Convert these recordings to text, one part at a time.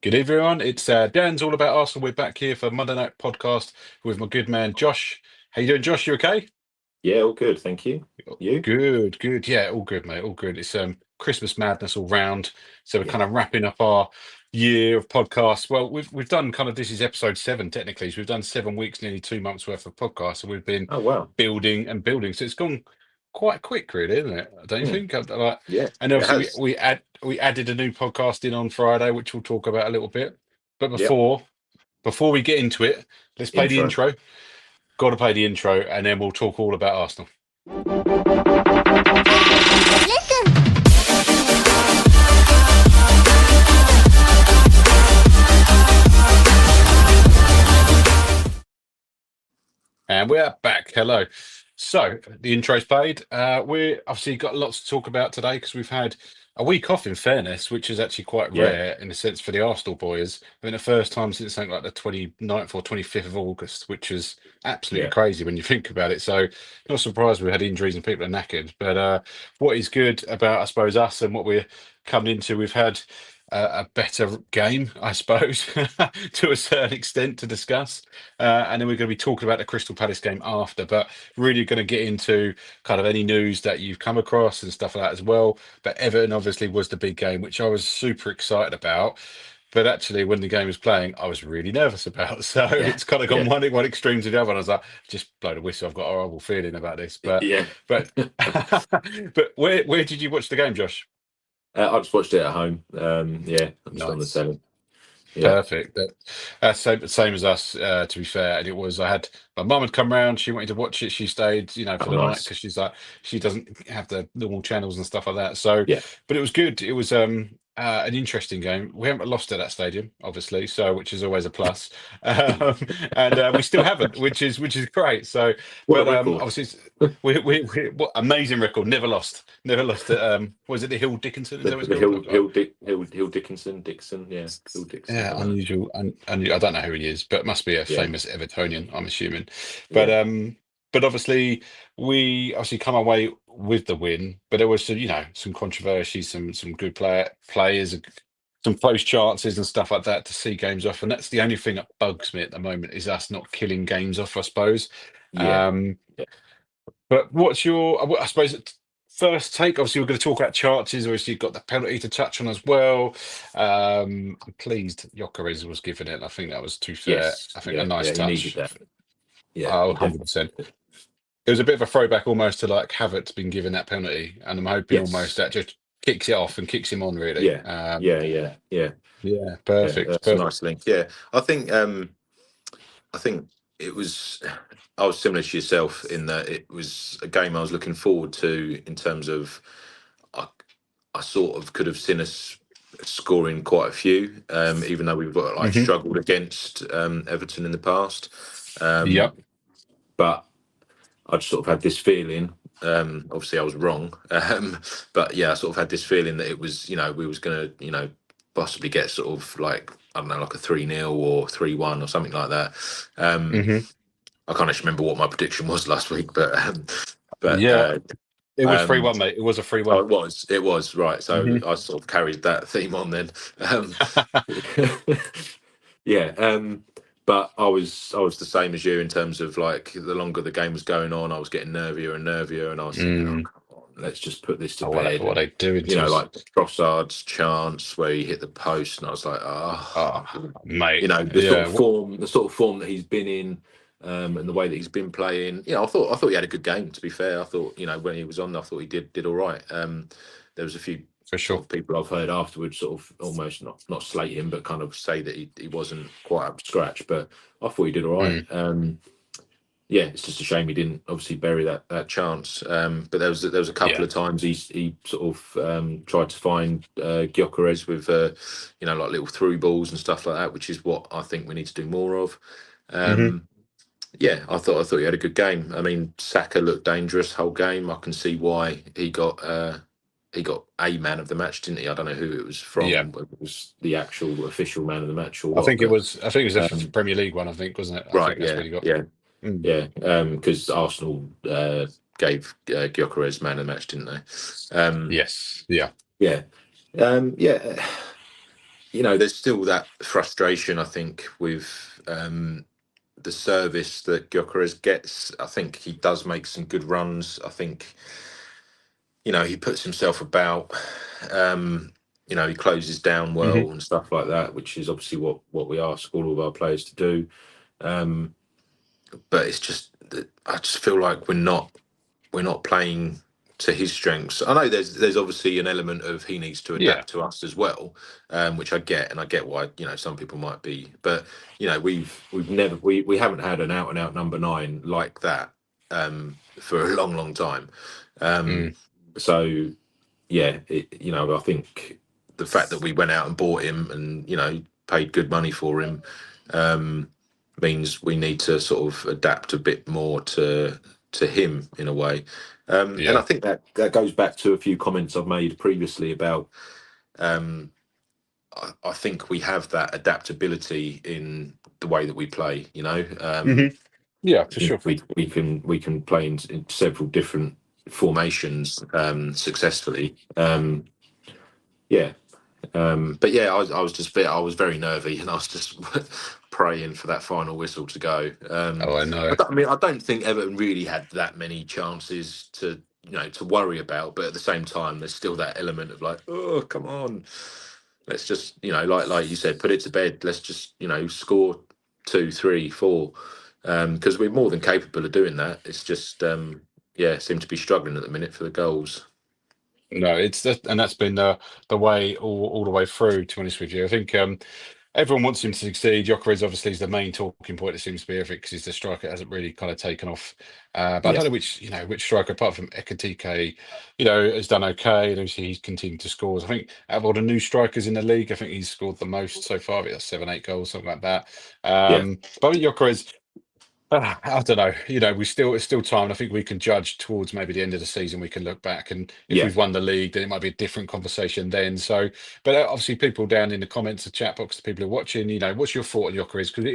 Good evening, everyone. It's Dan's All About Arsenal. We're back here for Monday Night Podcast with my good man, Josh. How you doing, Josh? You okay? Yeah, all good, thank you. You? Good, good. Yeah, all good, mate. All good. It's Christmas madness all round. So we're Yeah. kind of wrapping up our year of podcasts. Well, we've done kind of this is episode 7 technically. So we've done 7 weeks, nearly 2 months worth of podcasts, and we've been Oh wow. building and building. So it's gone quite quick, really, isn't it? Don't you Mm. think? Like, Yeah, and it obviously has. we added a new podcast in on Friday, which we'll talk about a little bit. But Yep. before we get into it, let's play the Intro. intro. Got to play the intro, and then we'll talk all about Arsenal. And we're back. Hello. So the intro's played. We obviously got lots to talk about today because we've had a week off, in fairness, which is actually quite Yeah. rare in a sense for the Arsenal boys. I mean, the first time since something like the 29th or 25th of August, which is absolutely Yeah. crazy when you think about it. So not surprised we had injuries and people are knackered. But what is good about, I suppose, us and what we're coming into, we've had a better game, I suppose, to a certain extent to discuss. And then we're going to be talking about the Crystal Palace game after, but really going to get into kind of any news that you've come across and stuff like that as well. But Everton obviously was the big game, which I was super excited about. But actually, when the game was playing, I was really nervous about. So Yeah. it's kind of gone Yeah. one extreme to the other. And I was like, just blow the whistle. I've got a horrible feeling about this. But Yeah. but but where did you watch the game, Josh? I just watched it at home. Yeah, I'm just on the Nice. telly. Yeah. Perfect. That's same as us, to be fair. And it was, I had my mum had come round. She wanted to watch it. She stayed, for Oh, the night nice. because she's like, she doesn't have the normal channels and stuff like that. So, Yeah. but it was good. It was an interesting game. We haven't lost at that stadium, obviously, so which is always a plus. And we still haven't, which is great. So, What a but record. obviously, we what amazing record. Never lost at was it the Hill Dickinson? Is The, that what it's the called? Hill Dickinson. Yeah, Hill Dixon. Yeah, Something like unusual. And I don't know who he is, but must be a that. famous Evertonian, I'm assuming. But Yeah. but obviously we obviously come away with the win. But there was some, some controversy, some good players, some close chances and stuff like that to see games off. And that's the only thing that bugs me at the moment is us not killing games off, I suppose. Yeah. Um, Yeah. but what's your, I suppose, first take? Obviously, we're going to talk about chances. Obviously, you've got the penalty to touch on as well. I'm pleased Gyökeres was given it. I think that was too fair. Yes. I think a Yeah. nice Yeah. He needed touch. that. Yeah. Oh, He definitely. 100%. It was a bit of a throwback almost to like Havertz been given that penalty. And I'm hoping almost Yes. that just kicks it off and kicks him on, really. Yeah. Yeah. Yeah. Yeah. Yeah, Yeah. perfect. That's a Perfect. nice link. Yeah. I think it was. I was similar to yourself in that it was a game I was looking forward to in terms of I, I sort of could have seen us scoring quite a few, even though we've got like Hmm. struggled against Everton in the past. Um, Yep. but I just sort of had this feeling. Obviously, I was wrong, but yeah, I sort of had this feeling that it was, we was gonna, possibly get sort of like I don't know, like a 3-0 or 3-1 or something like that. Um, Hmm. I can't actually remember what my prediction was last week, but Yeah. It was um, 3-1, mate. It was a oh, 3-1. it was right. So Hmm. I sort of carried that theme on then. Um, yeah, but I was the same as you in terms of like the longer the game was going on, I was getting nervier and nervier, and I was thinking, oh Mm. come on, let's just put this to Oh, what bed. are And they doing to us? like Trossard's chance where he hit the post, and I was like, Oh, mate. the sort Yeah. of form that he's been in, and the way that he's been playing. I thought he had a good game. To be fair, I thought when he was on, I thought he did all right. There was a few For sort sure. of people I've heard afterwards sort of almost not slate him, but kind of say that he wasn't quite up to scratch. But I thought he did all right. Mm. Yeah, it's just a shame he didn't obviously bury that chance. But there was a couple Yeah. of times he sort of tried to find Gyökeres with like little through balls and stuff like that, which is what I think we need to do more of. Hmm. Um, yeah, I thought he had a good game. I mean, Saka looked dangerous whole game. I can see why he got a man of the match, didn't he? I don't know who it was Yeah. from, whether it was the actual official man of the match or I what. think it But was. I think it was the um, Premier League one. I think wasn't it? I right, think that's yeah, what he got. yeah, Mm. yeah, because Arsenal gave Gyökeres man of the match, didn't they? Yes. Yeah. Yeah, yeah. there's still that frustration, I think, with the service that Gyökeres gets. I think he does make some good runs. I think, he puts himself about. Um, he closes down Hmm. well and stuff like that, which is obviously what we ask all of our players to do. Um, but it's just that I just feel like we're not playing to his strengths. I know there's obviously an element of he needs to Yeah. adapt to us as well, which I get, and I get why some people might be, but we've never we haven't had an out and out number nine like that for a long time. Um, Mm. so yeah, I think the fact that we went out and bought him and paid good money for him um, means we need to sort of adapt a bit more to him in a way. And I Yeah. think that goes back to a few comments I've made previously about. Um, I think we have that adaptability in the way that we play. Hmm. Yeah, I for think sure. we can play in several different formations successfully. Yeah, but yeah, I was very nervy, and I was just praying for that final whistle to go. Oh, I know. I mean, I don't think Everton really had that many chances to worry about, but at the same time, there's still that element of like, oh, come on, let's just like you said, put it to bed. Let's just score two, three, four, because we're more than capable of doing that. It's just yeah, seem to be struggling at the minute for the goals. No, it's that, and that's been the way all the way through. To be honest with you, I think everyone wants him to succeed. Gyökeres obviously is the main talking point. It seems to be everything because he's the striker that hasn't really kind of taken off. But I Yeah, don't know which striker apart from Ekatike, has done okay. And obviously he's continued to score. I think out of all the new strikers in the league, I think he's scored the most so far. That's 7, 8 goals, something like that. yeah, But I think Gyökeres. I don't know. It's still time. And I think we can judge towards maybe the end of the season. We can look back, and if yeah, we've won the league, then it might be a different conversation then. So, but obviously, people down in the comments, the chat box, the people who are watching, what's your thought on your careers? Because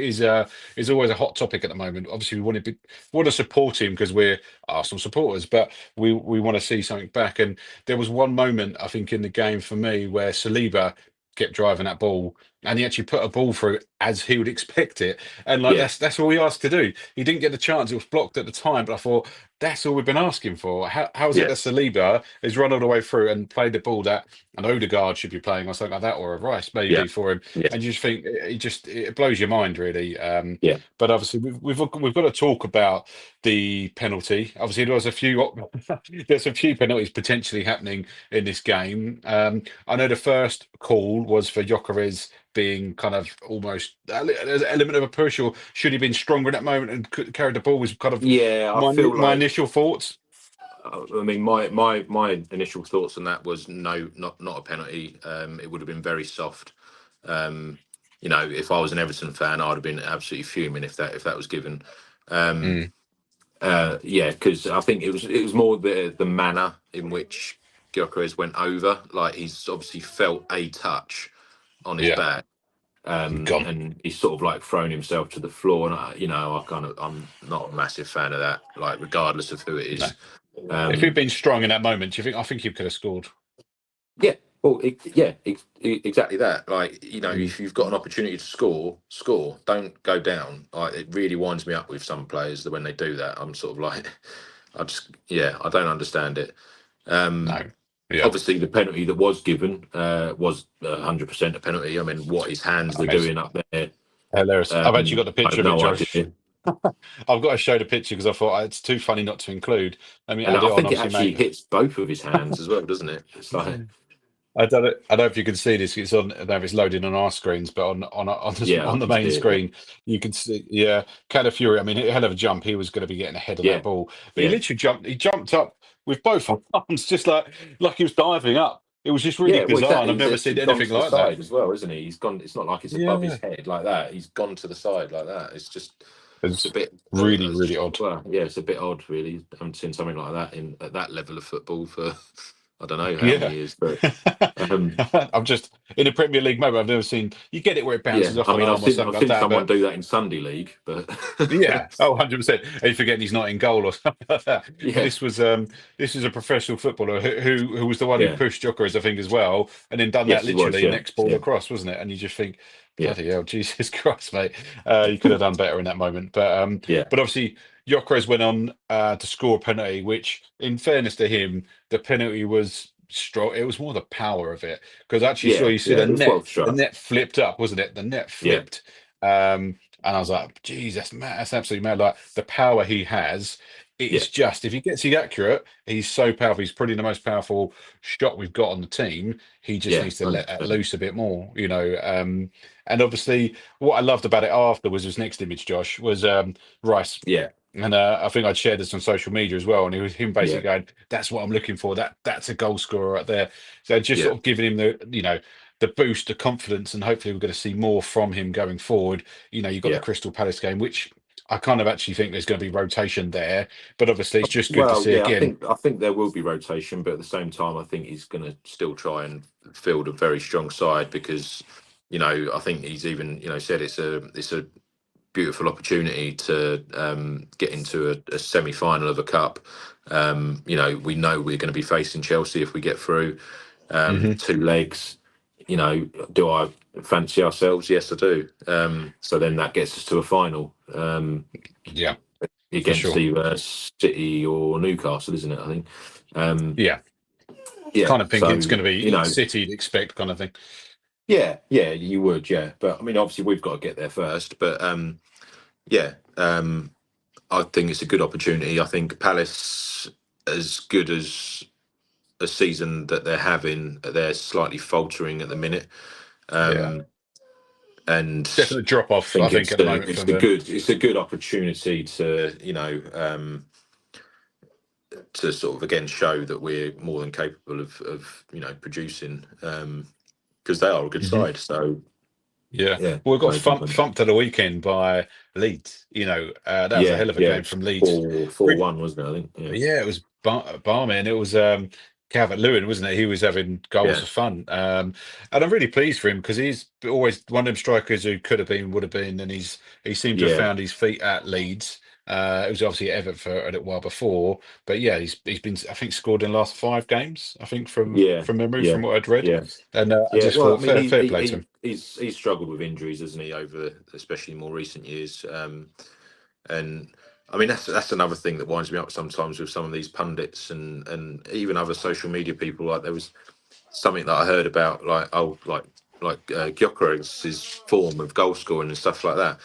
is always a hot topic at the moment. Obviously, want to support him because we're Arsenal supporters, but we want to see something back. And there was one moment I think in the game for me where Saliba kept driving that ball, and he actually put a ball through as he would expect it, and like yeah, that's all we asked to do. He didn't get the chance; it was blocked at the time. But I thought that's all we've been asking for. How is it yeah, that Saliba has run all the way through and played the ball that an Odegaard should be playing or something like that, or a Rice yeah, maybe for him? yeah, And you just think it blows your mind really. yeah. But obviously we've got to talk about the penalty. Obviously there was a few there's a few penalties potentially happening in this game. I know the first call was for Gyökeres being kind of almost there's an element of a push, or should he have been stronger in that moment and carried the ball? Was kind of Yeah, I feel my like. initial thoughts. I mean, my initial thoughts on that was no, not a penalty. It would have been very soft. Um, if I was an Everton fan, I'd have been absolutely fuming if that was given. Um, Mm, yeah, because I think it was more the manner in which Gyökeres went over. Like he's obviously felt a touch on his yeah, back, gone. and he's sort of like thrown himself to the floor. And I'm not a massive fan of that. Like regardless of who it No, is. if he'd Um, been strong in that moment, do you think? I think he could have scored. Yeah, well, exactly that. Like, Mm, if you've got an opportunity to score, score. Don't go down. Like, it really winds me up with some players that when they do that, I'm sort of like, yeah, I don't understand it. Um, no, yeah. Obviously, the penalty that was given was 100% a penalty. I mean, what his hands I are mean, it's doing up there, hilarious. I've actually got the I picture have of it, no Josh. idea. I've got to show the picture because I thought it's too funny not to include. Let me And add I it on. think it Obviously, actually mate. hits both of his hands as well, doesn't it? It's like, I don't know. I don't know if you can see this. It's on. I don't know if it's loading on our screens, but yeah, I on the can main see it. screen, you can see. Yeah, Calafiori. I mean, a hell of a jump. He was going to be getting ahead of that Yeah, ball, but he yeah. literally jumped. He jumped up with both arms, just like he was diving up. It was just really Yeah, well, bizarre, and exactly. I've never He's seen gone anything to the like that. side as well, isn't he? He's gone. It's not like it's above his Yeah, head like that. He's gone to the side like that. It's a it's bit. really, really odd. Well, yeah, it's a bit odd, really. I haven't seen something like that at that level of football for I don't know how many Yeah. years, but um, I'm just in a Premier League moment. I've never seen you get it where it yeah, bounces off I an mean, arm or something I've like seen that. someone But do that in Sunday League, but yeah, oh, 100%. And you forgetting he's not in goal or something like that. But yeah, this was a professional footballer who was the one who yeah, pushed Jokeris, I think, as well, and then done that yes, he was, literally yeah, next ball yeah, across, wasn't it? And you just think, yeah, bloody hell, Jesus Christ, mate, you could have done better in that moment. yeah, But obviously Jokeris went on to score a penalty, which, in fairness to him, the penalty was strong. It was more the power of it because actually saw yeah, you see yeah. It was well the struck. net flipped up, wasn't it? The net Yeah, flipped. And I was like, geez, that's mad. That's absolutely mad. Like the power he has, yeah, it's just if he gets it accurate, he's so powerful. He's probably the most powerful shot we've got on the team. He just yeah, needs to let that 100%. loose a bit more, you know. And obviously, what I loved about it after was his next image, Josh, was Rice. Yeah, And I think I'd shared this on social media as well. And it was him yeah, basically going, "That's what I'm looking for. That's a goal scorer right there." So just yeah, sort of giving him the boost, the confidence, and hopefully we're going to see more from him going forward. You know, you've got the yeah. Crystal Palace game, which I kind of actually think there's going to be rotation there. But obviously, it's just good to Well, see yeah, again. I think there will be rotation, but at the same time, I think he's going to still try and field a very strong side because, I think he's even said it's a beautiful opportunity to get into a semi final of a cup. We know we're going to be facing Chelsea if we get through. Hmm. Two legs. Do I fancy ourselves? Yes, I do. So then that gets us to a final. Yeah, for Against sure. either City or Newcastle, isn't it? I think. Um, Yeah, yeah. kind of think So it's going to be City to expect kind of thing. yeah, yeah, you would, yeah. But I mean, obviously, we've got to get there first. But yeah, I think it's a good opportunity. I think Palace, as good as a season that they're having, they're slightly faltering at the minute. Yeah, Um, and definite drop I off. I think think it's at the a moment it's from a them. good it's a good opportunity to sort of again show that we're more than capable of producing because they are a good Hmm. side. So Yeah, yeah, well, we got no complaints. thumped at the weekend by Leeds. That was a Yeah, hell of a yeah, game from Leeds. 4-1, wasn't it? I think. Yeah, Yeah, it was balmy, and it was Calvert-Lewin, wasn't it? He was having goals yeah, for fun, and I'm really pleased for him because he's always one of them strikers who could have been, would have been, and he seemed to have yeah, found his feet at Leeds. It was obviously at Everton for a little while before, but yeah, he's been I think scored in the last 5 games. I think yeah, from memory, yeah, from what I'd read, yeah, and I yeah. just Well, I thought mean, fair play to him. he's struggled with injuries, hasn't he, over especially more recent years. And I mean, that's another thing that winds me up sometimes with some of these pundits and even other social media people. Like there was something that I heard about, Gyökeres's form of goal scoring and stuff like that.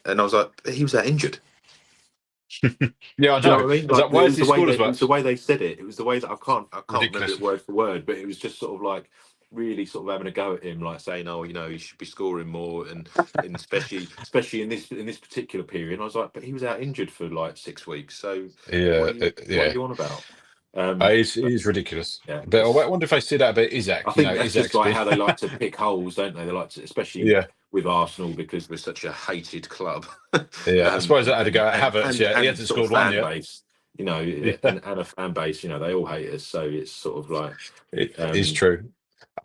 And I was like, he was that injured. Yeah, I Do you know. know what I mean? I was Like like, why it has was he the way scored that as it was the much? way they said it. It was the way that I can't remember it Ridiculous. word for word, but it was just sort of like really sort of having a go at him, like saying, "Oh, he should be scoring more," and especially in this particular period. And I was like, "But he was out injured for like 6 weeks, so Yeah, what are yeah. you on about?" Um, It is ridiculous. yeah, But I wonder if I see that about I Isaac. think that's just Isaac's like been, how they like to pick holes, don't they? They like to, especially yeah, with Arsenal, because we're such a hated club, yeah. I suppose I had to and go at and Havertz. and Yeah, he and hasn't sort of scored one fan yet. base, Yeah, and a fan base, they all hate us. So it's sort of like, it is um, true.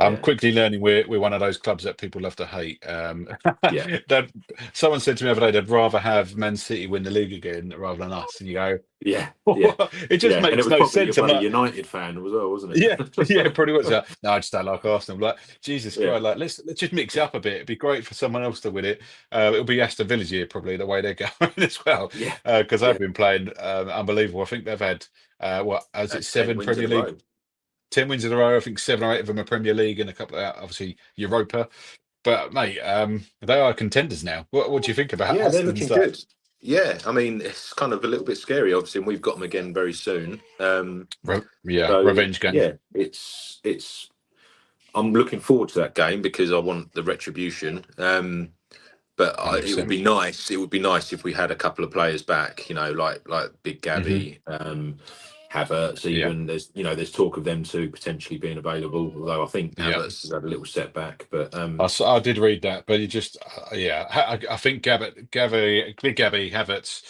I'm yeah, quickly learning we're one of those clubs that people love to hate. yeah, That someone said to me the other day they'd rather have Man City win the league again rather than us. And you go, yeah, yeah, it just yeah. And it makes was no probably a sense. I'm bloody like, United fan as well, wasn't yeah, yeah, it? pretty much. No, I just don't like Arsenal. Like Jesus Yeah, Christ, like let's just mix it up a bit. It'd be great for someone else to win it. It'll be Aston Villa's year probably the way they're going as well, yeah, because they've yeah. been playing unbelievable. I think they've had what is it, That's 10 seven wins in Premier a League, row. 10 wins in a row. I think 7 or 8 of them are Premier League and a couple of obviously Europa. But mate, they are contenders now. What do you think about Yeah, they're Aston looking stuff? good. Yeah, I mean, it's kind of a little bit scary, obviously, and we've got them again very soon. Yeah, So revenge game, yeah, it's. I'm looking forward to that game because I want the retribution. But hundred it would percent. be nice. It would be nice if we had a couple of players back. Like Big Mm-hmm. Gabby, Havertz. Yeah, Even there's talk of them two potentially being available. Although I think yeah. Havertz has had a little setback. But I did read that, but you just, yeah, I think Big Gabby Havertz.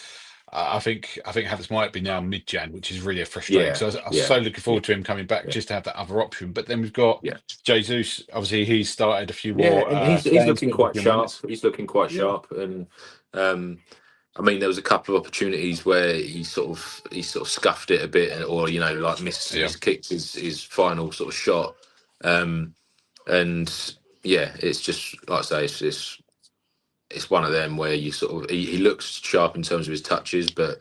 I think Havertz might be now mid-Jan, which is really frustrating. Yeah, So I was yeah, so looking yeah, forward to him coming back yeah, just to have that other option. But then we've got yeah. Jesus. Obviously, he's started a few Yeah, more and he's games, looking put a quite few sharp. minutes. He's looking quite Yeah, sharp, and um, I mean, there was a couple of opportunities where he sort of scuffed it a bit, or like yeah, miskicked his final sort of shot. Um, and yeah, it's just like I say, it's one of them where you sort of he looks sharp in terms of his touches, but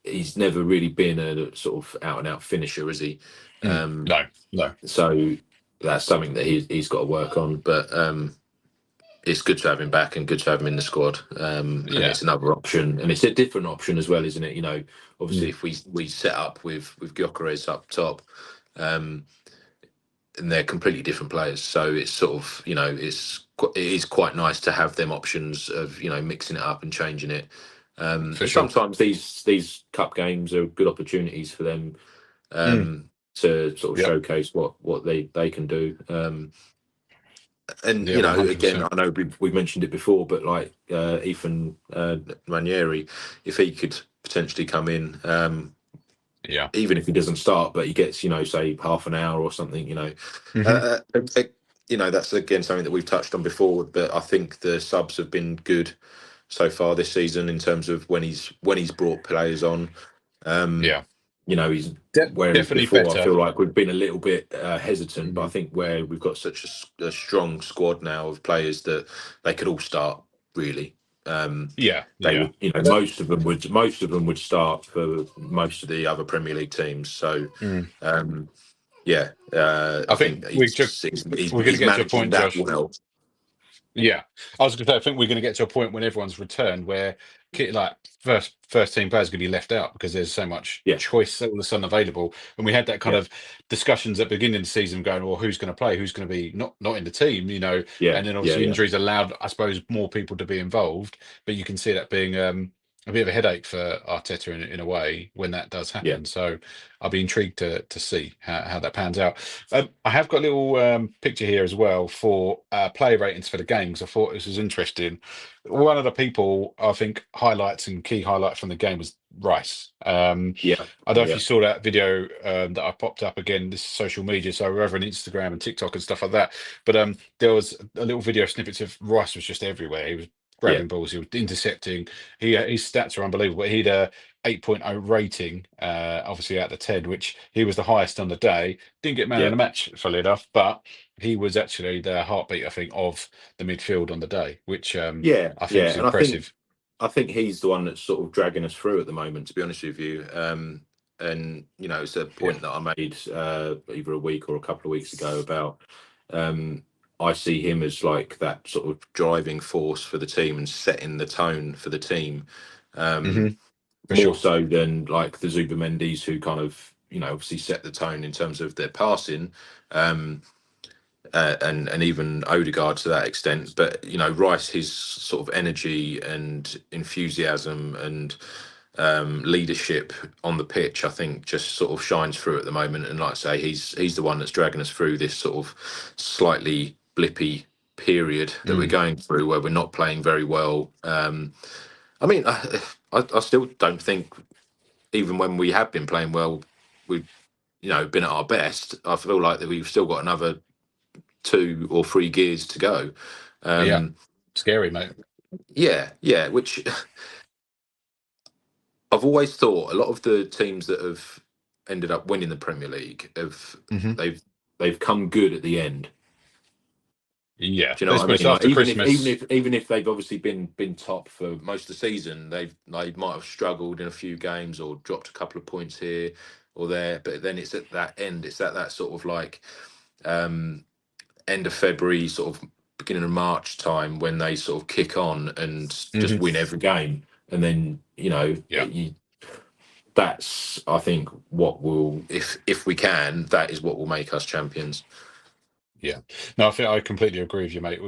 he's never really been a sort of out and out finisher, is he? Um, no, no, so that's something that he's got to work on. But it's good to have him back and good to have him in the squad. And yeah, it's another option, and it's a different option as well, isn't it? Obviously, mm, if we set up with Gyökeres up top, um, and they're completely different players, so it's sort of it is quite nice to have them options of mixing it up and changing it. for And sure. sometimes these cup games are good opportunities for them Mm, to sort of yep, showcase what they can do. And yeah, one hundred again, percent. I know we've mentioned it before, but like Ethan Nwaneri, if he could potentially come in, Yeah, even if he doesn't start, but he gets say half an hour or something, hmm uh, uh, uh, that's again something that we've touched on before. But I think the subs have been good so far this season in terms of when he's brought players on. Um, yeah, he's whereas definitely before I better. feel like we've been a little bit hesitant, but I Mhm. think where we've got such a strong squad now of players that they could all start really. Yeah, They yeah. would, most of them would start for most of the other Premier League teams. So Mm. um, yeah, I I think think we're going to he's get to a managing point, that Josh. well. Yeah, I was going to say, I think we're going to get to a point when everyone's returned where like first team players are going to be left out because there's so much Yeah, choice all of a sudden available. And we had that kind yeah, of discussions at the beginning of the season going, well, who's going to play? Who's going to be not in the team? yeah, And then yeah, obviously yeah, injuries allowed, I suppose, more people to be involved. But you can see that being a bit of a headache for Arteta in a way when that does yeah, happen. So I'll be intrigued to see how that pans out. I have got a little picture here as well for player ratings for the game because I thought this was interesting. One of the people I think highlights and key highlight from the game was Rice. yeah, I don't know if yeah, you saw that video that I popped up again. This is social media, so we're over on Instagram and TikTok and stuff like that. But there was a little video snippets of Rice was just everywhere. He was yeah, grabbing balls, he was intercepting. His stats are unbelievable. He'd a 8.0 rating, obviously out of 10, which he was the highest on the day. Didn't get man of yeah. the match, funnily enough, but he was actually the heartbeat, I think, of the midfield on the day, which Yeah, I think yeah, was and impressive. I think he's the one that's sort of dragging us through at the moment. To be honest with you, and it's a Yeah. point that I made either a week or a couple of weeks ago about. Um, I see him as like that sort of driving force for the team and setting the tone for the team, Hmm. um, For more sure. so than like the Zubamendis who kind of obviously set the tone in terms of their passing. Um, and even Odegaard to that extent. But Rice, his sort of energy and enthusiasm and leadership on the pitch, I think, just sort of shines through at the moment. And like I say, he's the one that's dragging us through this sort of slightly blippy period that we're Mm. going through, where we're not playing very well. I mean, I still don't think, even when we have been playing well, we've been at our best. I feel like that we've still got another 2 or 3 gears to go. Yeah. Um, Scary, mate. yeah, yeah. Which I've always thought a lot of the teams that have ended up winning the Premier League have Hmm. they've they've come good at the end. Yeah. Do you know Let's what be I honest, mean? Like after even if even Christmas. if even if they've obviously been top for most of the season, they might have struggled in a few games or dropped a couple of points here or there. But then it's at that end. It's at that sort of like um, end of February, sort of beginning of March time when they sort of kick on and just Hmm. win every game. And then Yeah. that's I think what will, if we can, that is what will make us champions. Yeah, no, I think I completely agree with you, mate.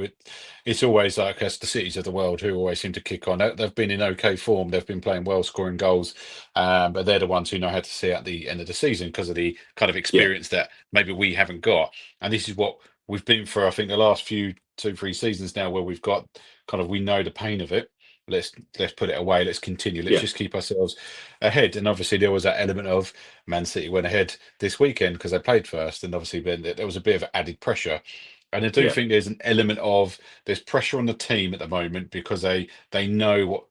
It's always like us, the cities of the world, who always seem to kick on. They've been in okay form. They've been playing well, scoring goals, but they're the ones who know how to see out the end of the season because of the kind of Yeah, experience that maybe we haven't got. And this is what we've been for, I think, the last few 2, 3 seasons now, where we've got kind of we know the pain of it. let's put it away. Let's continue. Let's Yeah, just keep ourselves ahead. And obviously, there was that element of Man City went ahead this weekend because they played first, and obviously then there was a bit of added pressure. And I do yeah, think there's an element of there's pressure on the team at the moment because they know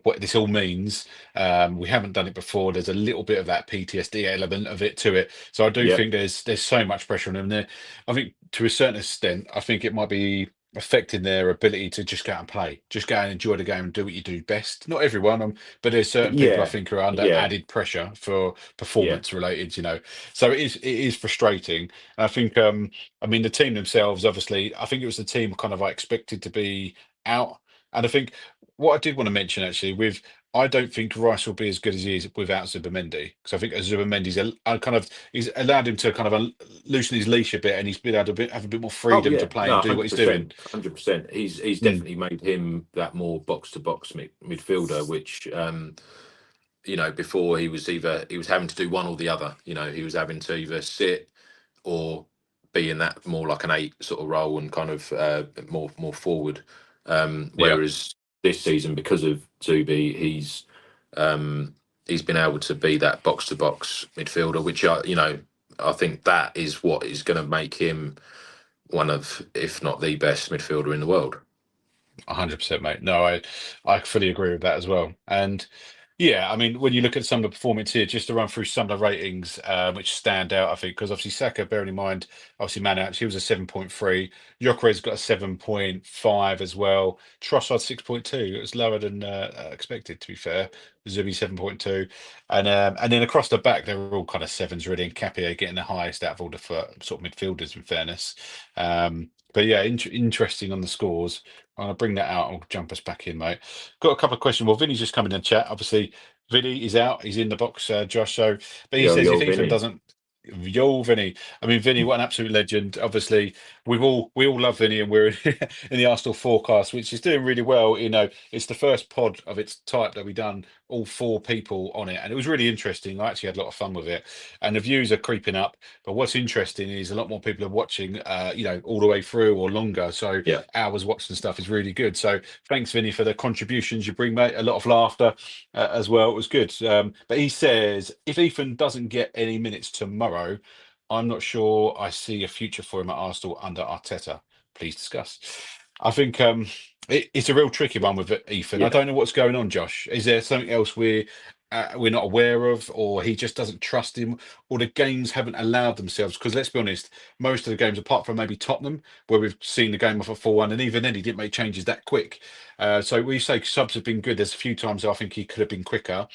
what this all means. We haven't done it before. There's a little bit of that PTSD element of it to it. So I do yeah, think there's so much pressure on them there. I think to a certain extent, I think it might be affecting their ability to just go out and play, just go out and enjoy the game and do what you do best. Not everyone, but there's certain people I yeah, think are under yeah, added pressure for yeah, performance related, So it is frustrating. And I think I mean the team themselves, obviously, I think it was the team kind of I expected to be out. And I think what I did want to mention actually with I don't think Rice will be as good as he is without Zubimendi because I think Zubimendi's kind of he's allowed him to kind of loosen his leash a bit and he's been able to have a bit more Oh freedom to yeah, play no, and do what he's doing. 100%, 100%. He's Mm, definitely made him that more box to box midfielder, which before he was having to do one or the other. He was having to either sit or be in that more like an eight sort of role and kind of more forward. yeah. Whereas this season, because of Zubi, he's been able to be that box to box midfielder, which I think that is what is going to make him one of, if not the best midfielder in the world. 100%, mate. No, I fully agree with that as well. And yeah, I mean, when you look at some of the performance here, just to run through some of the ratings, which stand out, I think, because obviously Saka, bearing in mind, obviously man out, he was a 7.3. Gyökeres got a 7.5 as well. Trossard 6.2. It was lower than expected, to be fair. Zubi 7.2. And then across the back, they were all kind of sevens, really. And Capia getting the highest out of all the sort of midfielders, in fairness. But yeah, interesting on the scores. I'll bring that out. I'll jump us back in, mate. Got a couple of questions. Well, Vinny's just come in and chat. Obviously, Vinny is out. He's in the box, Josh. So, but he says if Yo, Ethan Vinny. doesn't, yo, Vinny. I mean, Vinny, what an absolute legend. Obviously, we all love Vinny, and we're in the Arsenal forecast, which is doing really well. It's the first pod of its type that we done. All four people on it, and it was really interesting. I actually had a lot of fun with it, and the views are creeping up. But what's interesting is a lot more people are watching, all the way through or longer. So Yeah, hours watching stuff is really good. So thanks, Vinny, for the contributions you bring, mate. A lot of laughter as well. It was good. But he says if Ethan doesn't get any minutes tomorrow, I'm not sure I see a future for him at Arsenal under Arteta. Please discuss. I think it's a real tricky one with Ethan. I yeah, don't know what's going on, Josh. Is there something else we're not aware of, or he just doesn't trust him, or the games haven't allowed themselves? Because let's be honest, most of the games, apart from maybe Tottenham, where we've seen the game off a 4-1, and even then he didn't make changes that quick. So we say subs have been good. There's a few times I think he could have been quicker.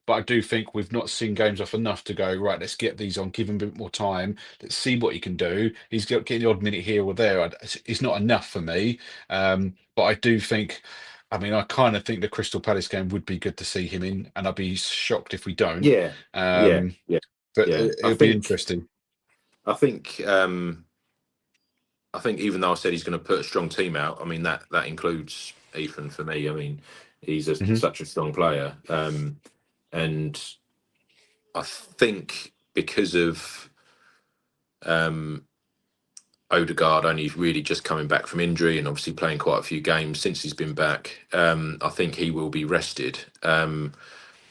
But I do think we've not seen games off enough to go, right, let's get these on, give him a bit more time, let's see what he can do. He's getting the odd minute here or there. It's not enough for me. But I do think, I mean, I kind of think the Crystal Palace game would be good to see him in, and I'd be shocked if we don't. yeah, yeah, Um, yeah, but yeah. it would be interesting. I think, I think even though I said he's going to put a strong team out, I mean that includes Ethan for me. I mean, Hmm. such a strong player, and I think because of um, Odegaard only really just coming back from injury and obviously playing quite a few games since he's been back, I think he will be rested.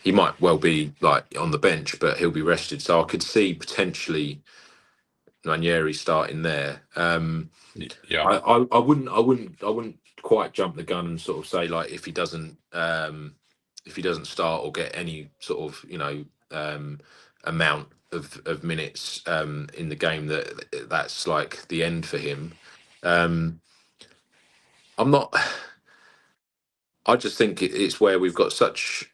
He might well be like on the bench, but he'll be rested. So I could see potentially Nwaneri starting there. Yeah. I wouldn't quite jump the gun and sort of say like if he doesn't start or get any sort of amount of minutes in the game that's like the end for him. Um, I'm not. I just think it's where we've got such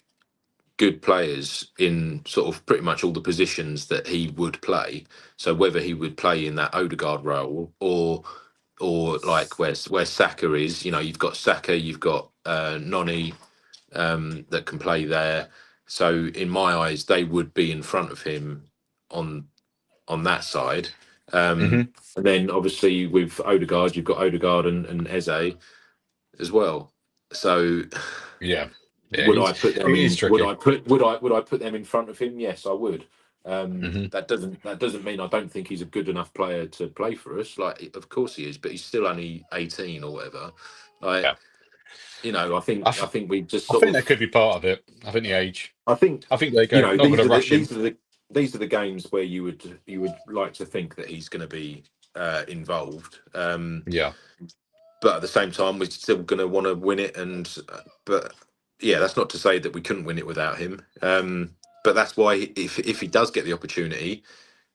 good players in sort of pretty much all the positions that he would play. So whether he would play in that Odegaard role or like where Saka is, you've got Saka, you've got Noni that can play there. So in my eyes, they would be in front of him on that side. Hmm. And then obviously with Odegaard, you've got Odegaard and Eze as well. So Yeah. Yeah. would I put It them is in? tricky. Would I put them in front of him? Yes, I would. Hmm. That doesn't mean I don't think he's a good enough player to play for us. Like, of course he is, but he's still only 18 or whatever. Like, Yeah. I think we just I sort think that of. could be part of it. I think the age. I think I think they go not going to rush him. these are the games where you would like to think that he's going to be involved. Yeah. But at the same time, we're still going to want to win it. And but yeah, that's not to say that we couldn't win it without him. But that's why if he does get the opportunity,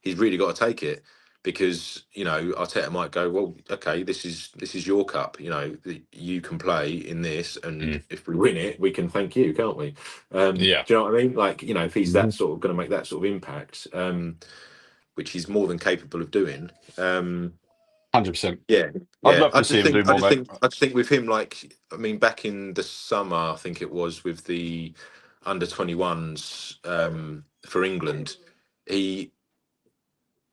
he's really got to take it, because Arteta might go, well, okay, this is your cup. You can play in this, and Mm. if we win it, we can thank you, can't we? Yeah. Do you know what I mean? Like, if he's Hmm. that sort of going to make that sort of impact, which he's more than capable of doing. 100%. Yeah, I'd yeah. love to see him do more, mate. I just think with him, like, I mean, back in the summer, I think it was with the under 21s for England, he,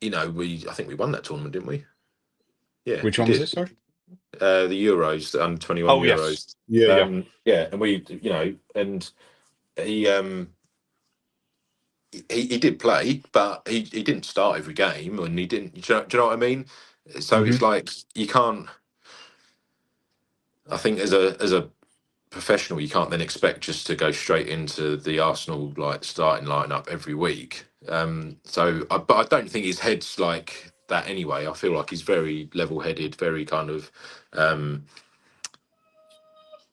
I think we won that tournament, didn't we? Yeah, Which we one was did. this? Sorry. The Euros, the under 21 Oh yes. Euros. Yeah. Yeah. Yeah, and and he he did play, but he didn't start every game, and he didn't. Do you know what I mean? So Hmm. it's like you can't. I think as a professional, you can't then expect just to go straight into the Arsenal like starting lineup every week. But I don't think his head's like that anyway. I feel like he's very level-headed, very kind of, um,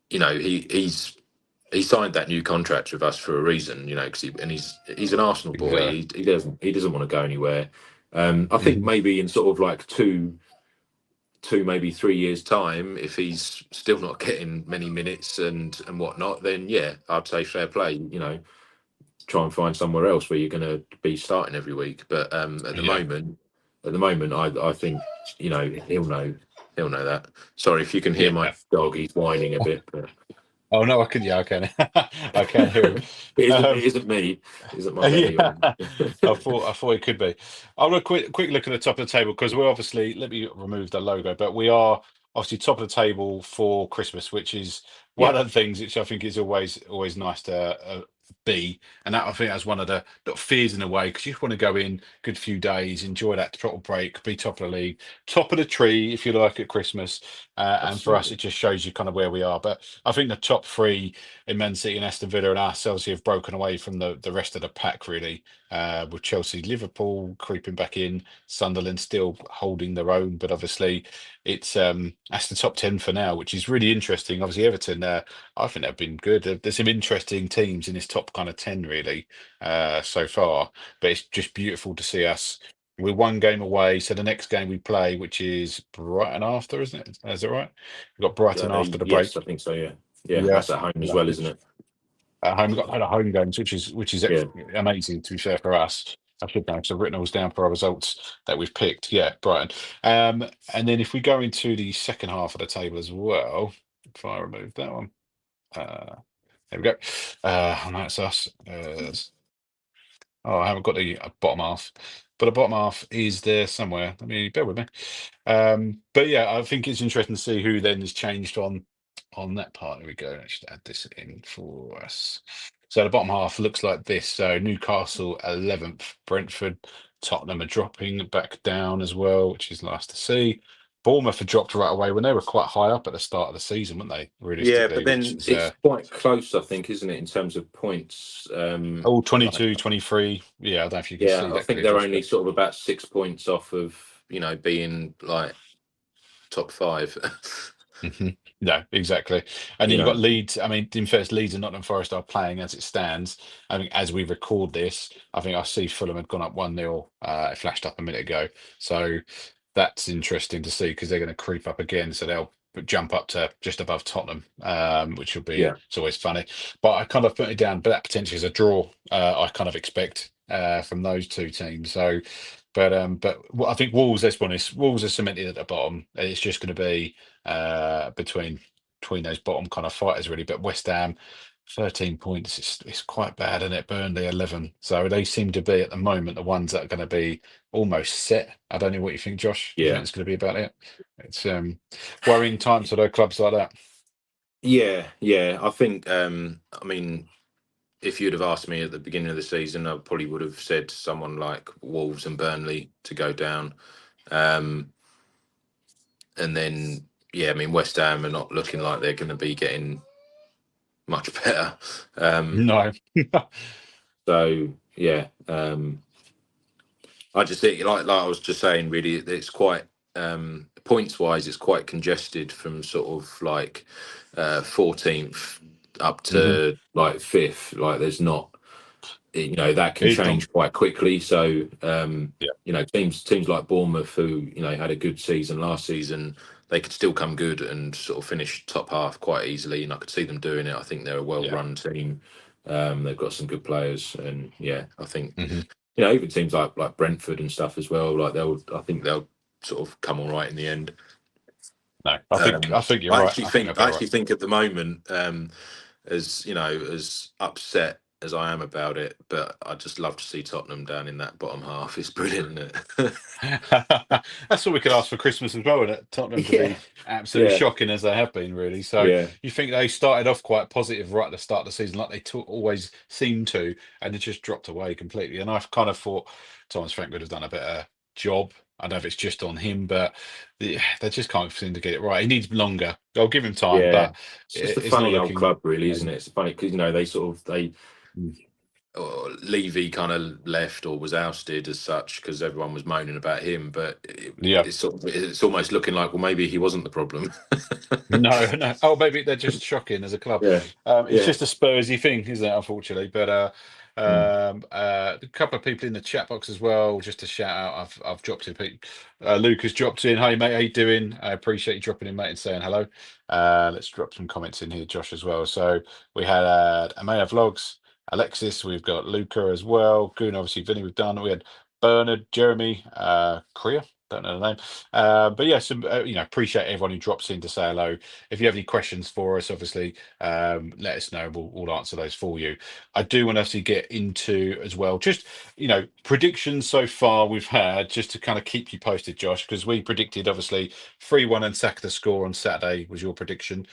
he signed that new contract with us for a reason, because he's an Arsenal boy. Exactly. He doesn't want to go anywhere. I think Hmm. maybe in sort of like two maybe 3 years time, if he's still not getting many minutes and whatnot, then yeah, I'd say fair play. Try and find somewhere else where you're going to be starting every week. But Yeah. at the moment, I think he'll know that. Sorry if you can hear my Yeah. dog; he's whining a bit. But Oh no, I can. Yeah, I can. I can hear him. it isn't it Um, isn't me. It isn't my belly. yeah, I thought it could be. I'll have a quick look at the top of the table because we're obviously, let me remove the logo, but we are obviously top of the table for Christmas, which is one Yeah, of the things which I think is always nice to be, and that I think that's one of the little fears in a way because you just want to go in good few days, enjoy that throttle break, be top of the league, top of the tree if you like at Christmas, and for us absolutely. it just shows you kind of where we are. But I think the top three in Man City and Aston Villa and ourselves have broken away from the rest of the pack really, with Chelsea, Liverpool creeping back in, Sunderland still holding their own, but obviously it's that's the top 10 for now, which is really interesting. Obviously Everton, I think they've been good. There's some interesting teams in this top kind of 10 really, so far, but it's just beautiful to see us. We're one game away, so the next game we play, which is Brighton after, isn't it? Is that right? We've got Brighton after the Yes, I break. think so. Yeah, yeah. Yeah, That's at home as well, lovely. isn't it? At home, we've got a lot of home games, which is Yeah, amazing to be fair for us. I should know. So I've written all down for our results that we've picked. Yeah, Brighton. And then if we go into the second half of the table as well, if I remove that one, there we go. And that's us. Oh, I haven't got the bottom half, but the bottom half is there somewhere. Let me bear with me. But yeah, I think it's interesting to see who then has changed on that part. Here we go. Let's just add this in for us. So the bottom half looks like this. So Newcastle 11th, Brentford, Tottenham are dropping back down as well, which is nice to see. Bournemouth have dropped right away when they were quite high up at the start of the season, weren't they? yeah. Realistically, But which then is it's quite close, I think, isn't it, in terms of points? oh, Like, 22, 23. Yeah, I don't know if you can yeah, see I that think clear, they're Josh, only but sort of about 6 points off of being like top five. no, exactly. And then you you've got know, Leeds. I mean, in first, Leeds and Nottingham Forest are playing as it stands. I think as we record this, I think I see Fulham had gone up 1-0. It flashed up a minute ago. So that's interesting to see because they're going to creep up again. So they'll jump up to just above Tottenham, which will be, yeah, it's always funny. But I kind of put it down, but that potentially is a draw, I kind of expect from those two teams. So, I think Wolves, let's be honest, Wolves are cemented at the bottom. And it's just going to be between those bottom kind of fighters really. But West Ham, 13 points, it's quite bad, isn't it? Burnley 11. So they seem to be at the moment the ones that are going to be almost set. I don't know what you think, Josh. You think yeah, it's going to be about it? It's worrying times for those clubs like that. yeah, yeah. I think. I mean, if you'd have asked me at the beginning of the season, I probably would have said someone like Wolves and Burnley to go down. And then yeah, I mean, West Ham are not looking like they're going to be getting much better. Um, No. so yeah, I just think, like I was just saying, really, it's quite points wise, it's quite congested from sort of like 14th up Hmm. to like fifth. Like, there's not, that can He's done. change quite quickly. So Yeah. teams like Bournemouth, who had a good season last season, they could still come good and sort of finish top half quite easily, and I could see them doing it. I think they're a Yeah. well-run team. They've got some good players, and yeah, I think Hmm. even teams like Brentford and stuff as well. Like, I think they'll sort of come all right in the end. No, I think you're I right. actually I think think they'll be I all right. actually think at the moment, as as upset as I am about it, but I'd just love to see Tottenham down in that bottom half. It's brilliant, isn't it? That's all we could ask for Christmas as well, and Tottenham to Yeah, be absolutely yeah, shocking as they have been, really. So yeah, you think they started off quite positive right at the start of the season, like they always seem to, and it just dropped away completely. And I've kind of thought Thomas Frank would have done a better job. I don't know if it's just on him, but they just can't seem to get it right. He needs longer. I'll give him time, yeah. but It's just a it's not funny old looking club, really, isn't it? amazing. It's funny because they sort of they Mm. Levy kind of left or was ousted as such because everyone was moaning about him, but Yeah. it's almost looking like, well, maybe he wasn't the problem. No, no. Oh, maybe they're just shocking as a club. Yeah, It's yeah. just a Spursy thing, isn't it? Unfortunately, but Mm. a couple of people in the chat box as well. Just to shout out, I've dropped in. Luke has dropped in. Hey mate, how you doing? I appreciate you dropping in, mate, and saying hello. Let's drop some comments in here, Josh, as well. So we had Amaya Vlogs, Alexis. We've got Luca as well. Goon, obviously, Vinny. We've done. We had Bernard, Jeremy, Korea. Don't know the name. But yeah, some appreciate everyone who drops in to say hello. If you have any questions for us, obviously, let us know. We'll answer those for you. I do want us to get into as well, just predictions so far we've had, just to kind of keep you posted, Josh, because we predicted obviously 3-1 and Saka the score on Saturday was your prediction.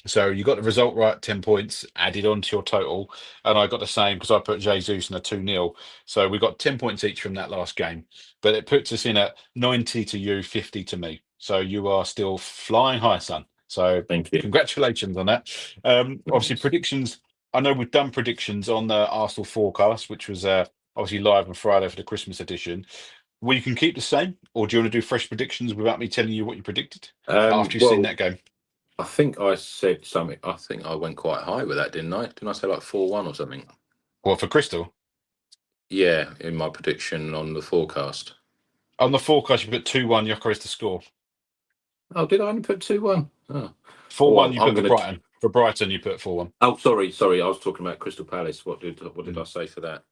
So you got the result right, 10 points added on to your total, and I got the same because I put Jesus in a 2-0. So we got 10 points each from that last game, but it puts us in at 90 to you, 50 to me. So you are still flying high, son. So Thank you. congratulations on that. Obviously, Nice. predictions. I know we've done predictions on the Arsenal forecast, which was obviously live on Friday for the Christmas edition. We can keep the same, or do you want to do fresh predictions without me telling you what you predicted after you've seen Well, that game? I think I said something. I think I went quite high with that, didn't I? Didn't I say like 4-1 or something? Well, for Crystal, Yeah, in my prediction on the forecast. on the forecast, you put 2-1, Gyökeres to score. Oh, did I only put 2-1? Oh, 4-1, oh, you I'm put for gonna. Brighton. For Brighton, you put 4-1. Oh, sorry. I was talking about Crystal Palace. What did I say for that?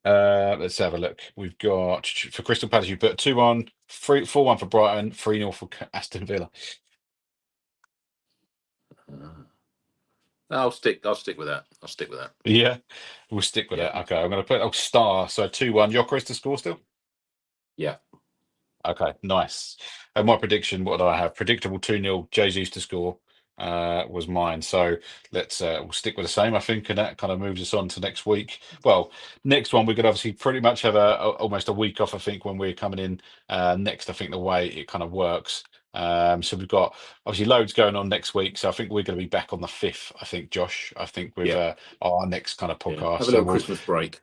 Let's have a look. We've got for Crystal Palace, you put 2-1, 4-1 for Brighton, 3-0 for Aston Villa. Uh, I'll stick with that. I'll stick with that. Yeah, we'll stick with Yeah, that. Okay, I'm going to put star. So 2-1. Gyökeres to score still? yeah. Okay, nice. And my prediction, what do I have? Predictable 2-0, Jesus to score was mine. So we'll stick with the same, I think, and that kind of moves us on to next week. Well, next one we could obviously pretty much have almost a week off, I think, when we're coming in next. I think the way it kind of works. So we've got obviously loads going on next week. So I think we're going to be back on the 5th, I think, Josh. I think with Yeah, our next kind of yeah. podcast. Have a So little we'll Christmas break.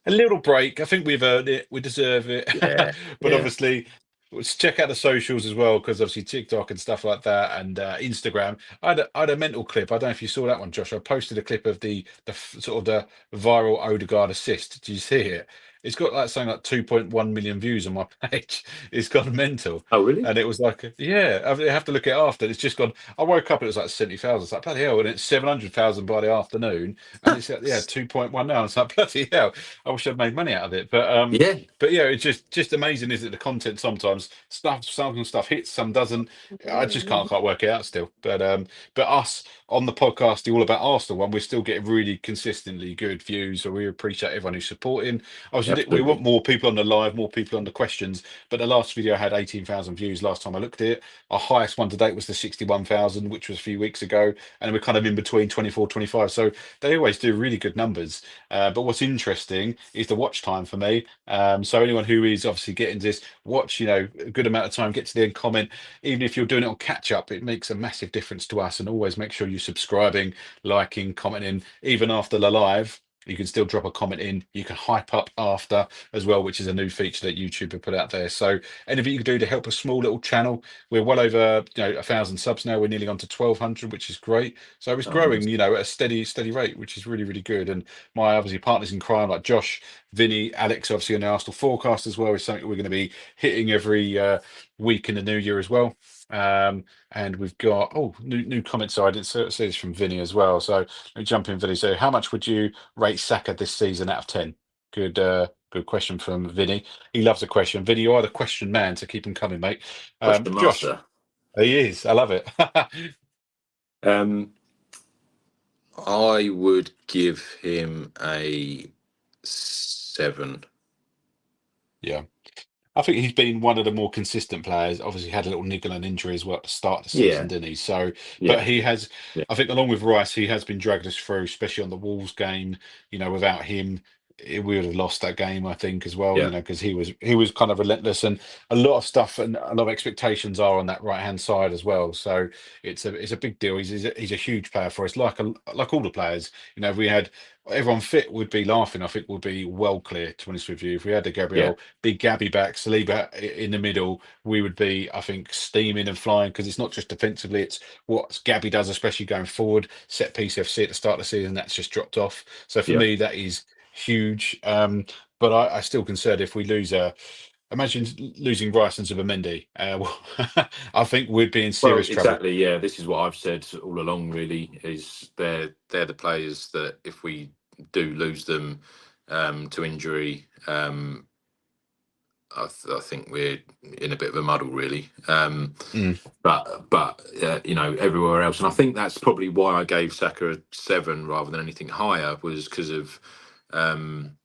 a little break. I think we've earned it. We deserve it. Yeah, But yeah. obviously, let's check out the socials as well, because obviously TikTok and stuff like that, and Instagram. I had a mental clip. I don't know if you saw that one, Josh. I posted a clip of the sort of the viral Odegaard assist. Did you see it? It's got like something like 2.1 million views on my page. It's gone mental. Oh, really? And it was like, yeah, I have to look at it after. It's just gone. I woke up, it was like 70,000. It's like, bloody hell. And it's 700,000 by the afternoon. And it's yeah, 2.1 now. It's like, bloody hell. I wish I'd made money out of it, Yeah. but yeah, it's just amazing, is it? The content sometimes some stuff hits, some doesn't. I just can't quite work it out still. But us on the podcast, the All About Arsenal one, we're still getting really consistently good views. So we appreciate everyone who's supporting. Obviously, we want absolutely. more people on the live, more people on the questions. But the last video had 18,000 views last time I looked at it. Our highest one to date was the 61,000, which was a few weeks ago, and we're kind of in between 24, 25. So they always do really good numbers. But what's interesting is the watch time for me. So anyone who is obviously getting this watch, a good amount of time, get to the end, comment. Even if you're doing it on catch up, it makes a massive difference to us. And always make sure you're subscribing, liking, commenting, even after the live. You can still drop a comment in. You can hype up after as well, which is a new feature that YouTube have put out there. So anything you can do to help a small little channel. We're well over 1,000 subs now. We're nearly on to 1,200, which is great. So it's Oh, nice. growing, at a steady rate, which is really, really good. And my obviously partners in crime like Josh, Vinny, Alex, obviously on the Arsenal forecast as well, is something we're going to be hitting every week in the new year as well. And we've got new comments. So I didn't see this from Vinny as well. So let me jump in, Vinny. So how much would you rate Saka this season out of 10? Good question from Vinny. He loves a question. Vinny, you are the question man, so keep them coming, mate. Question Josh, master. he is. I love it. Um, I would give him a 7. Yeah. I think he's been one of the more consistent players. Obviously, had a little niggle and injury as well at the start of the season, Yeah, didn't he? So, but yeah, he has, yeah, I think, along with Rice, he has been dragged us through, especially on the Wolves game. Without him, we would have lost that game, I think, as well. yeah, Because he was kind of relentless, and a lot of stuff and a lot of expectations are on that right hand side as well. So it's a big deal. He's a huge player for us, like all the players. If we had everyone fit, would be laughing. I think would be well clear. To be honest with you, if we had the yeah, Gabriel. Big Gabby back, Saliba in the middle, we would be, I think, steaming and flying because it's not just defensively, it's what Gabby does, especially going forward. Set piece FC at the start of the season, that's just dropped off. So for yeah. me, that is huge. But I still concerned if we lose imagine losing Rice and Zubimendi. I think we'd be in Well, serious trouble. exactly. Yeah, this is what I've said all along. Really, is they're the players that if we do lose them to injury, I think we're in a bit of a muddle, really. Mm, But everywhere else, and I think that's probably why I gave Saka a 7 rather than anything higher, was because of um,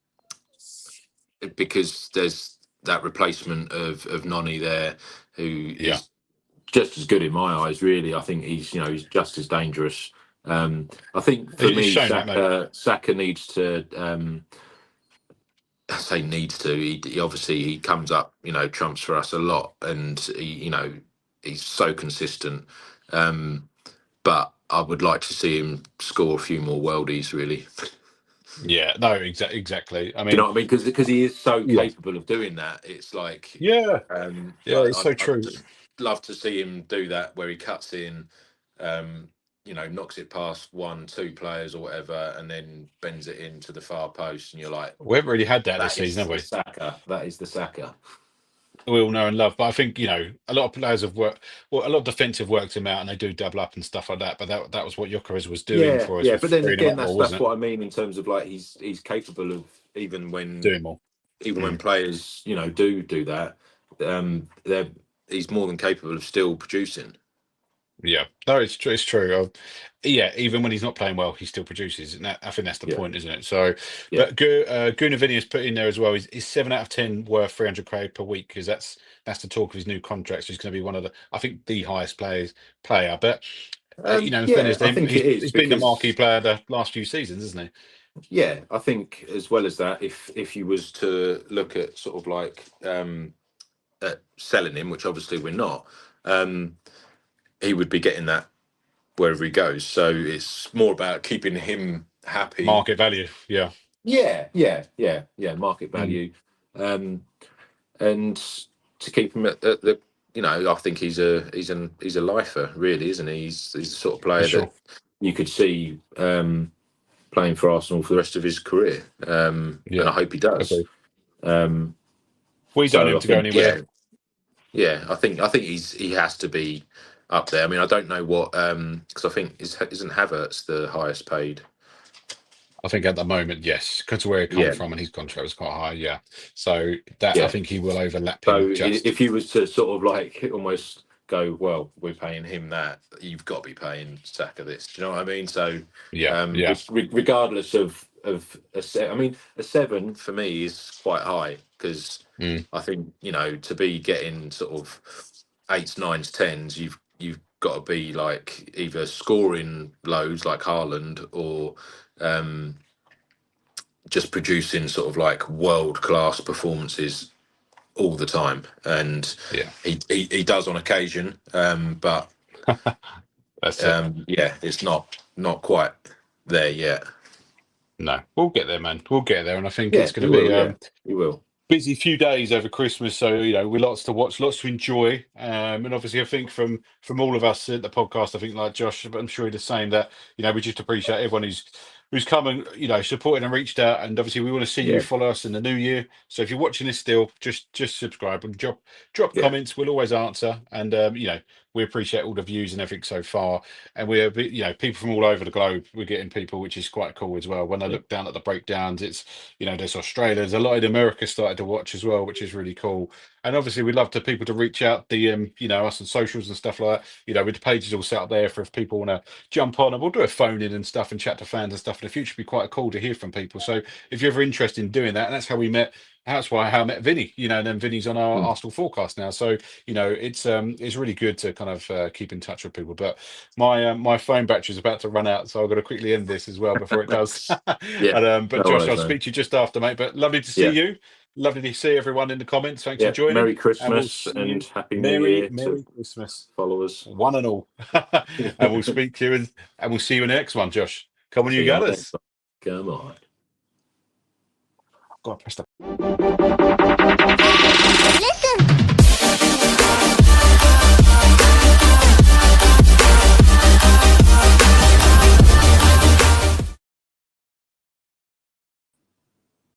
because there's that replacement of Noni there, who yeah, is just as good in my eyes. Really, I think he's just as dangerous. I think for it's me, shown that, mate. Saka needs to. I say needs to. He obviously he comes up, trumps for us a lot, and he's so consistent. Um, but I would like to see him score a few more worldies. Really, Yeah, no, exactly. I do you know mean, what I mean? Because he is so yeah, capable of doing that. It's like, yeah, yeah, like it's so I'd true. just love to see him do that where he cuts in, um, knocks it past one, two players or whatever, and then bends it into the far post, and you're like, We haven't really had that this that season, is have the we? Saka. That is the Saka. We all know and love. But I think, a lot of players have worked, well, a lot of defensive worked him out and they do double up and stuff like that. But that was what Jokeris was doing Yeah, for us yeah, with but then freeing him again, up that's more, that's wasn't it? what I mean in terms of like he's capable of even when Doing more. even when Mm. players do that, they're he's more than capable of still producing. Yeah, no, it's true. It's true. Yeah, even when he's not playing well, he still produces, and I think that's the Yeah, point, isn't it? So, yeah. but Gooner Vinny has put in there as well. Is 7 out of 10 worth 300K per week? Because that's the talk of his new contract. So he's going to be one of I think, the highest player. But in Yeah, fairness to I him, think it is he's been the marquee because player the last few seasons, isn't yeah, I think as well as that, if you was to look at sort of like at selling him, which obviously we're not, um, he would be getting that wherever he goes. So it's more about keeping him he? happy. Market value. Yeah. Yeah, yeah, yeah, yeah. Market Mm, value, um, and to keep him at the, I think he's a lifer, really, isn't he? He's the sort of for player sure. that you could see playing for Arsenal for the rest of his career, and Yeah. I hope he does. Agreed. Um, We don't so need I him to go think, anywhere. yeah, yeah, I think he has to be up there. I mean, I don't know what because I think isn't Havertz the highest paid? I think at the moment, yes, because where he come Yeah, from and his contract was quite high. Yeah. So that I yeah. think he will overlap So him just. if you was to sort of like almost go, well, we're paying him that, you've got to be paying Saka this. Do you know what I mean? So Yeah. Yeah. regardless of I mean, a 7 for me is quite high because Mm, I think to be getting sort of 8s, 9s, 10s, you've got to be like either scoring loads like Haaland or um, just producing sort of like world class performances all the time, and yeah, he does on occasion, but that's it. yeah, it's not quite there yet. No, we'll get there, man. We'll get there, and I think Yeah, it's going he to be will. Yeah, he will. busy few days over Christmas, so we're lots to watch, lots to enjoy, and obviously I think from all of us at the podcast, I think like Josh, but I'm sure he's the same, that we just appreciate everyone who's come and supported and reached out, and obviously we want to see you Yeah, follow us in the new year. So if you're watching this still, just subscribe and drop yeah, comments. We'll always answer, and we appreciate all the views and everything so far, and we're people from all over the globe. We're getting people, which is quite cool as well. When I yeah, look down at the breakdowns, it's there's Australia, there's a lot in America started to watch as well, which is really cool. And obviously, we'd love to people to reach out, DM, us on socials and stuff like that. With the pages all set up there for if people want to jump on, and we'll do a phone in and stuff and chat to fans and stuff in the future. It'd be quite cool to hear from people. So if you're ever interested in doing that, and that's how we met. That's how I met Vinny, and then Vinny's on our mm, Arsenal forecast now. So it's really good to kind of keep in touch with people. But my phone battery is about to run out, so I've got to quickly end this as well before it does. yeah. But No Josh, worries, I'll man. speak to you just after, mate. But lovely to see Yeah, you. Lovely to see everyone in the comments. Thanks for yeah. joining, Merry and we'll Christmas see and you. Happy New Merry Year to Merry Christmas, followers. one and all. And we'll speak to you, and we'll see you in the next one, Josh. Come on, you See you on got the next us. one. Come on. God, press the